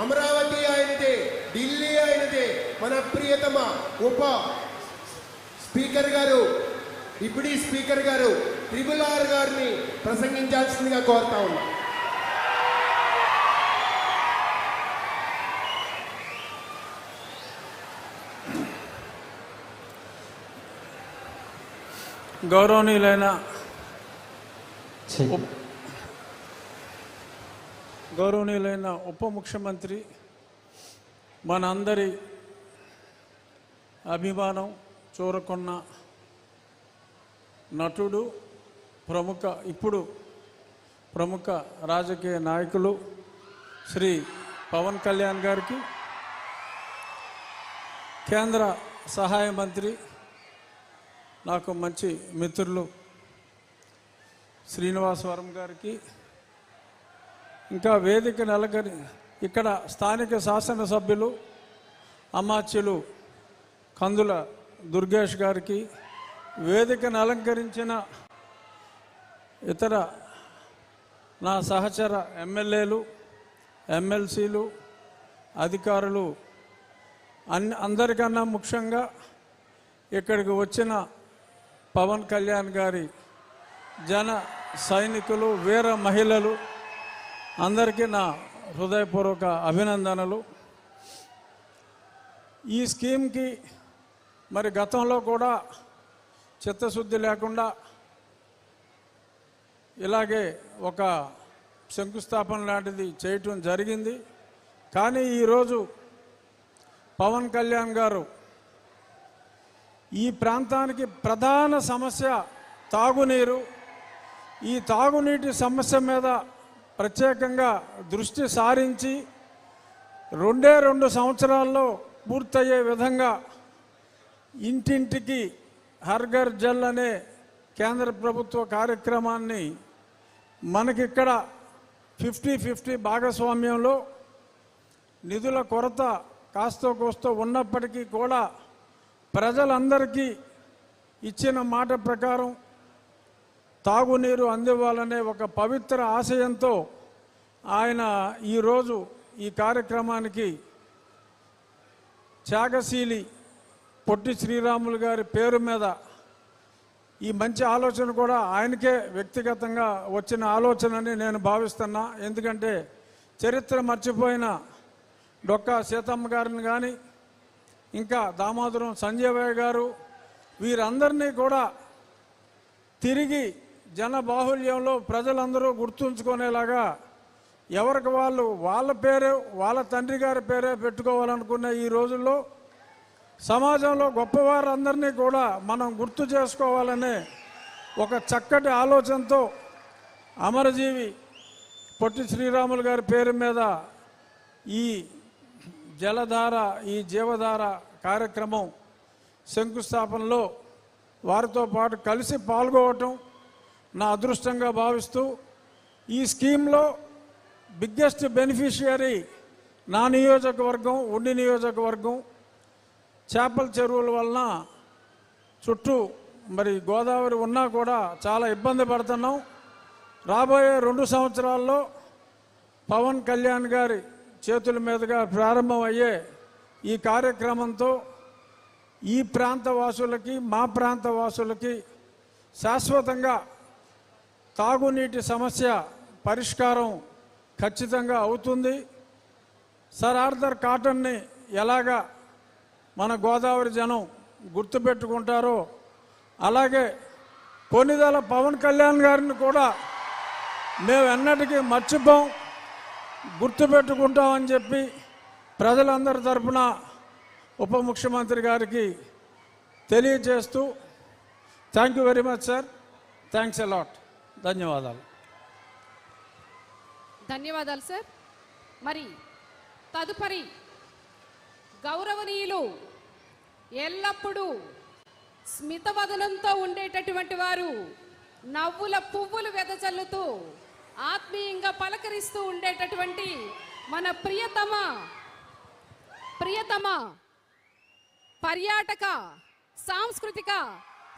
అమరావతి ఆయనదే, ఢిల్లీ ఆయనదే. మన ప్రియతమ ఉప స్పీకర్ గారు, డిప్యూటీ స్పీకర్ గారు RRR గారిని ప్రసంగించాల్సిందిగా కోరుతా ఉన్నా. గౌరవనీయులైన ఉప ముఖ్యమంత్రి, మనందరి అభిమానం చూరకొన్న నటుడు, ప్రముఖ రాజకీయ నాయకులు శ్రీ పవన్ కళ్యాణ్ గారికి, కేంద్ర సహాయ మంత్రి, నాకు మంచి మిత్రులు శ్రీనివాసవరం గారికి, ఇంకా వేదిక ఇక్కడ స్థానిక శాసనసభ్యులు అమాత్యులు కందుల దుర్గేష్ గారికి, వేదికను అలంకరించిన ఇతర నా సహచర ఎమ్మెల్యేలు, ఎమ్మెల్సీలు, అధికారులు, అందరికన్నా ముఖ్యంగా ఇక్కడికి వచ్చిన పవన్ కళ్యాణ్ గారి జన సైనికులు, వీర మహిళలు అందరికీ నా హృదయపూర్వక అభినందనలు. ఈ స్కీమ్కి మరి గతంలో కూడా చిత్తశుద్ధి లేకుండా ఇలాగే ఒక శంకుస్థాపన లాంటిది చేయటం జరిగింది. కానీ ఈరోజు పవన్ కళ్యాణ్ గారు ఈ ప్రాంతానికి ప్రధాన సమస్య తాగునీరు, ఈ తాగునీటి సమస్య మీద ప్రత్యేకంగా దృష్టి సారించి 2 సంవత్సరాల్లో పూర్తయ్యే విధంగా ఇంటింటికి హర్ ఘర్ జల్ అనే కేంద్ర ప్రభుత్వ కార్యక్రమాన్ని మనకిక్కడ 50-50 భాగస్వామ్యంలో నిధుల కొరత కాస్తో కోస్తో ఉన్నప్పటికీ కూడా ప్రజలందరికీ ఇచ్చిన మాట ప్రకారం తాగునీరు అందివ్వాలనే ఒక పవిత్ర ఆశయంతో ఆయన ఈరోజు ఈ కార్యక్రమానికి త్యాగశీలి పొట్టి శ్రీరాములు గారి పేరు మీద ఈ మంచి ఆలోచన కూడా ఆయనకే వ్యక్తిగతంగా వచ్చిన ఆలోచనని నేను భావిస్తున్నా. ఎందుకంటే చరిత్ర మర్చిపోయిన డొక్కా సీతమ్మ గారిని కానీ, ఇంకా దామోదరం సంజయ్ గారు, వీరందరినీ కూడా తిరిగి జన బాహుళ్యంలో ప్రజలందరూ గుర్తుంచుకునేలాగా ఎవరికి వాళ్ళ పేరే, వాళ్ళ తండ్రి గారి పేరే పెట్టుకోవాలనుకునే ఈ రోజుల్లో సమాజంలో గొప్పవారందరినీ కూడా మనం గుర్తు చేసుకోవాలనే ఒక చక్కటి ఆలోచనతో అమరజీవి పొట్టి శ్రీరాములు గారి పేరు మీద ఈ జలధార, ఈ జీవధార కార్యక్రమం శంకుస్థాపనలో వారితో పాటు కలిసి పాల్గొనటం నా అదృష్టంగా భావిస్తూ, ఈ స్కీమ్లో బిగ్గెస్ట్ బెనిఫిషియరీ నా నియోజకవర్గం, ఉండి నియోజకవర్గం. చేపల చెరువుల వలన చుట్టూ మరి గోదావరి ఉన్నా కూడా చాలా ఇబ్బంది పడుతున్నాం. రాబోయే 2 సంవత్సరాల్లో పవన్ కళ్యాణ్ గారి చేతుల మీదుగా ప్రారంభమయ్యే ఈ కార్యక్రమంతో ఈ ప్రాంత వాసులకి, మా ప్రాంత వాసులకి శాశ్వతంగా తాగునీటి సమస్య పరిష్కారం ఖచ్చితంగా అవుతుంది. సర్ ఆర్థర్ కాటన్ని ఎలాగా మన గోదావరి జనం గుర్తుపెట్టుకుంటారో అలాగే కొన్నిదల పవన్ కళ్యాణ్ గారిని కూడా మేము ఎన్నటికీ మర్చిపోం, గుర్తుపెట్టుకుంటామని చెప్పి ప్రజలందరి తరఫున ఉప ముఖ్యమంత్రి గారికి తెలియజేస్తూ, thank you very much sir, thanks a lot. ధన్యవాదాలు. ధన్యవాదాలు సార్. మరి తదుపరి గౌరవనీయులు ఎల్లప్పుడూ స్మితవదనంతో ఉండేటటువంటి వారు, నవ్వుల పువ్వులు వెదజల్లుతూ ఆత్మీయంగా పలకరిస్తూ ఉండేటటువంటి మన ప్రియతమ పర్యాటక, సాంస్కృతిక,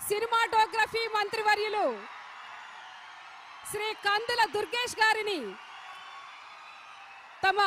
సినిమాటోగ్రఫీ మంత్రివర్యులు శ్రీ కందుల దుర్గేష్ గారిని తమ